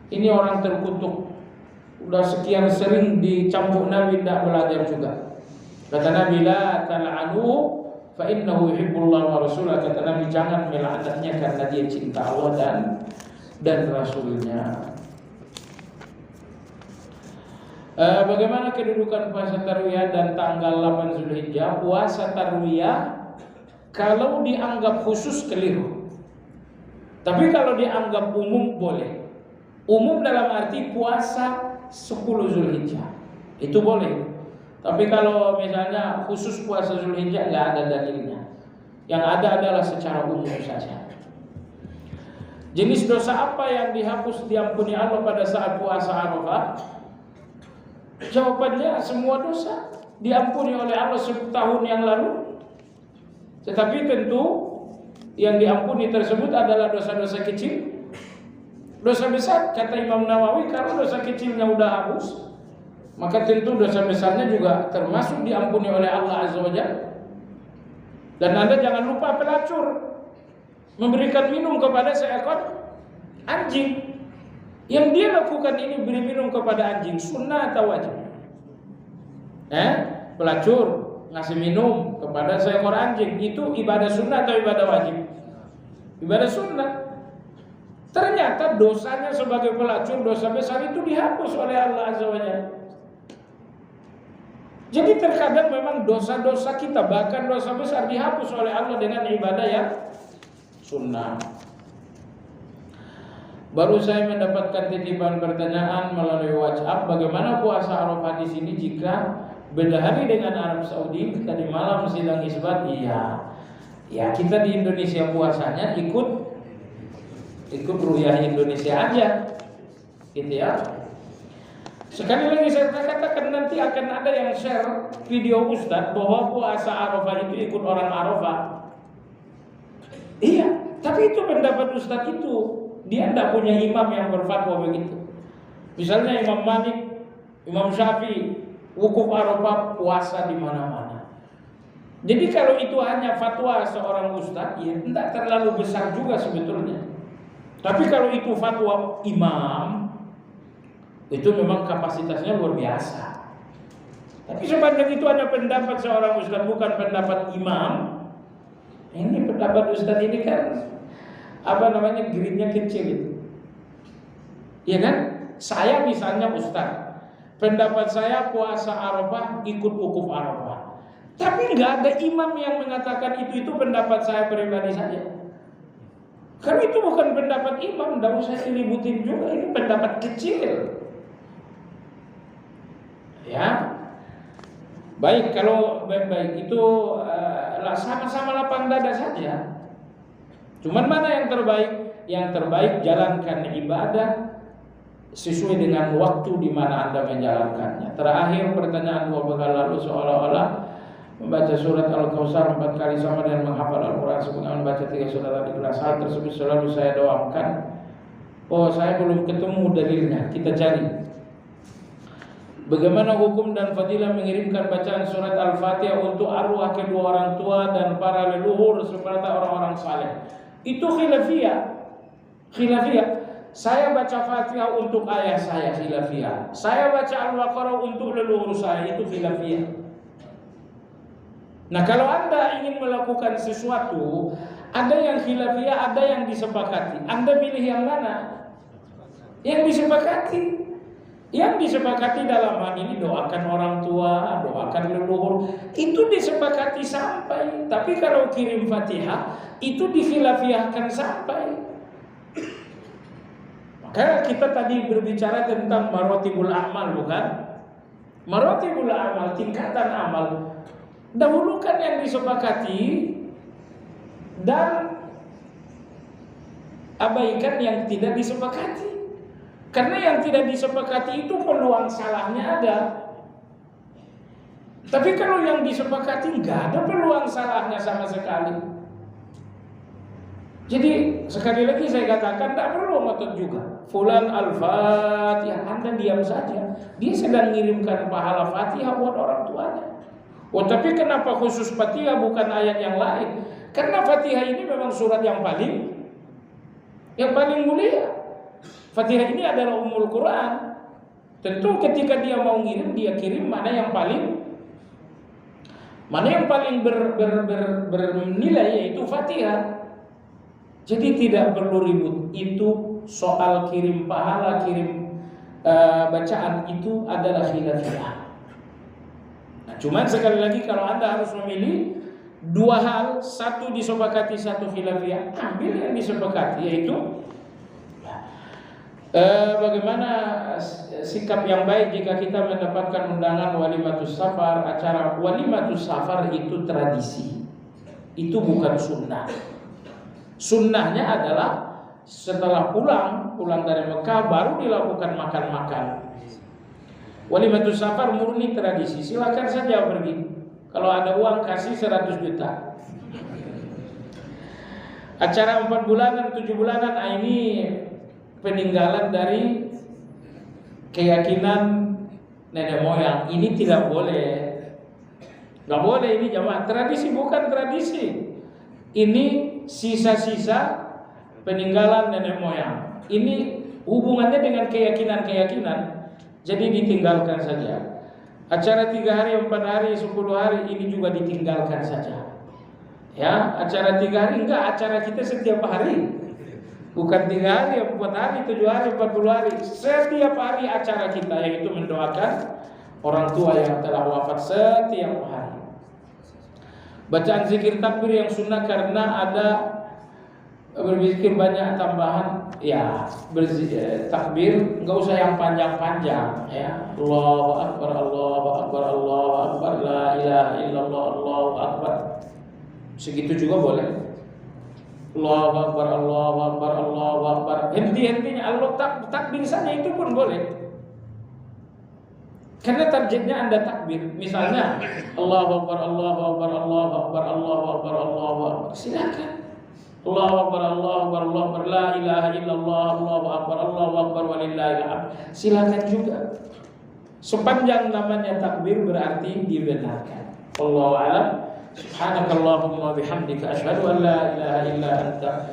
Ini orang terkutuk, udah sekian sering dicambuk Nabi tidak belajar juga. Kata Nabi, la tal'anu fa innahu yuhibbullah wa rasulah. Kata Nabi, jangan melaknatnya karena dia cinta Allah dan Rasulnya. Bagaimana kedudukan puasa Tarwiyah dan tanggal 8 Zulhijjah? Puasa Tarwiyah kalau dianggap khusus keliru, tapi kalau dianggap umum boleh. Umum dalam arti puasa 10 Zulhijjah itu boleh. Tapi kalau misalnya khusus puasa Zulhijjah nggak ada dalilnya. Yang ada adalah secara umum saja. Jenis dosa apa yang dihapus diampuni Allah pada saat puasa Arafah? Jawabannya semua dosa diampuni oleh Allah 10 tahun yang lalu. Tetapi tentu yang diampuni tersebut adalah dosa-dosa kecil. Dosa besar, kata Imam Nawawi, kalau dosa kecilnya udah hapus, maka tentu dosa besarnya juga termasuk diampuni oleh Allah Azza wa Jalla. Dan Anda jangan lupa pelacur memberikan minum kepada seekor anjing. Yang dia lakukan ini beri minum kepada anjing, sunnah atau wajib? Pelacur ngasih minum kepada seekor anjing, itu ibadah sunnah atau ibadah wajib? Ibadah sunnah. Ternyata dosanya sebagai pelacur, dosa besar itu dihapus oleh Allah Azza wa Jalla. Jadi terkadang memang dosa-dosa kita, bahkan dosa besar, dihapus oleh Allah dengan ibadah yang sunnah. Baru saya mendapatkan titipan pertanyaan melalui WhatsApp, bagaimana puasa Arafah di sini jika beda hari dengan Arab Saudi? Tadi malam sidang isbat, ya kita di Indonesia puasanya ikut ruyah Indonesia aja, gitu ya. Sekali lagi saya katakan, nanti akan ada yang share video Ustadz bahwa puasa Arafah itu ikut orang Arafah. Iya, tapi itu pendapat Ustadz itu. Dia tidak punya imam yang berfatwa begitu. Misalnya Imam Malik, Imam Syafi'i, wukuf Arafah puasa di mana-mana. Jadi kalau itu hanya fatwa seorang ustadz, ya tidak terlalu besar juga sebetulnya. Tapi kalau itu fatwa imam, itu memang kapasitasnya luar biasa. Tapi sepanjang itu hanya pendapat seorang ustadz, bukan pendapat imam, ini pendapat ustadz ini kan gridnya kecil itu. Iya kan? Saya misalnya Ustaz, pendapat saya puasa Arafah ikut wukuf Arafah. Tapi nggak ada imam yang mengatakan itu pendapat saya pribadi saja. Karena itu bukan pendapat imam, nggak usah diributin juga, ini pendapat kecil. Ya, baik kalau baik itu sama-sama lapang dada saja. Cuman mana yang terbaik? Yang terbaik jalankan ibadah sesuai dengan waktu di mana Anda menjalankannya. Terakhir pertanyaan dua pekan lalu seolah-olah membaca surat Al-Kautsar 4 kali sama dengan menghafal Al-Quran sebagaimana membaca 3 surat Al-Ikhlas. Hal tersebut selalu saya doakan. Oh, saya belum ketemu dalilnya. Kita cari. Bagaimana hukum dan fadilah mengirimkan bacaan surat Al-Fatihah untuk arwah kedua orang tua dan para leluhur serta orang-orang saleh? Itu khilafiyah. Saya baca Fatihah untuk ayah saya, khilafiyah. Saya baca Al-Baqarah untuk leluhur saya, itu khilafiyah. Nah, kalau Anda ingin melakukan sesuatu, ada yang khilafiyah, ada yang disepakati. Anda pilih yang mana? Yang disepakati. Yang disepakati dalam hal ini doakan orang tua, doakan leluhur, itu disepakati sampai. Tapi kalau kirim Fatihah, itu dikhilafiyahkan sampai. Maka kita tadi berbicara tentang maratibul amal, bukan? Maratibul amal, tingkatan amal. Dahulukan yang disepakati dan abaikan yang tidak disepakati. Karena yang tidak disepakati itu peluang salahnya ada. Tapi kalau yang disepakati nggak ada peluang salahnya sama sekali. Jadi sekali lagi saya katakan tidak perlu ngotot juga. Fulan Al-Fatihah, Anda diam saja. Dia sedang mengirimkan pahala Fatihah buat orang tuanya. Oh, tapi kenapa khusus Fatihah bukan ayat yang lain? Karena Fatihah ini memang surat yang paling mulia. Fatihah ini adalah Ummul Quran. Tentu ketika dia mau ngirim, dia kirim mana yang paling bernilai, yaitu Fatihah. Jadi tidak perlu ribut. Itu soal kirim pahala, kirim bacaan itu adalah khilafiyah. Nah, cuman sekali lagi kalau Anda harus memilih dua hal, satu disepakati, satu khilafiyah, ambil yang disepakati, yaitu bagaimana sikap yang baik jika kita mendapatkan undangan walimatus safar. Acara walimatus safar itu tradisi, itu bukan sunnah. Sunnahnya adalah setelah pulang dari Mekah baru dilakukan makan-makan. Walimatus safar murni tradisi, silakan saja pergi. Kalau ada uang kasih 100 juta. Acara 4 bulanan, 7 bulanan, ini peninggalan dari keyakinan nenek moyang. Ini tidak boleh. Nggak boleh ini jamaah. Tradisi bukan tradisi. Ini sisa-sisa peninggalan nenek moyang. Ini hubungannya dengan keyakinan-keyakinan. Jadi ditinggalkan saja. Acara 3 hari, 4 hari, 10 hari ini juga ditinggalkan saja. Ya, acara 3 hari enggak, acara kita setiap hari. Bukan 3 hari, 4 hari, 7 hari, 40 hari. Setiap hari acara kita, yaitu mendoakan orang tua yang telah wafat setiap hari. Bacaan zikir takbir yang sunnah karena ada berzikir banyak tambahan. Ya, takbir enggak usah yang panjang-panjang, ya. Allahu akbar, Allahu akbar, Allahu akbar, la ilaha illallah, Allahu akbar. Segitu juga boleh. Allahu akbar, Allahu akbar, Allahu akbar. Henti-hentinya Allah takbir saja itu pun boleh. Karena targetnya Anda takbir. Misalnya Allahu akbar, Allahu akbar, Allahu akbar, Allahu akbar, Allahu akbar. Silakan. Allahu akbar, Allahu akbar, Allahu akbar, la ilaha illallah, Allahu akbar, Allahu akbar, walillahil hamd. Silakan juga. Sepanjang namanya takbir berarti dibenarkan. Wallahu a'lam. Subhanakallahumma bihamdika asyhadu an la ilaha illa anta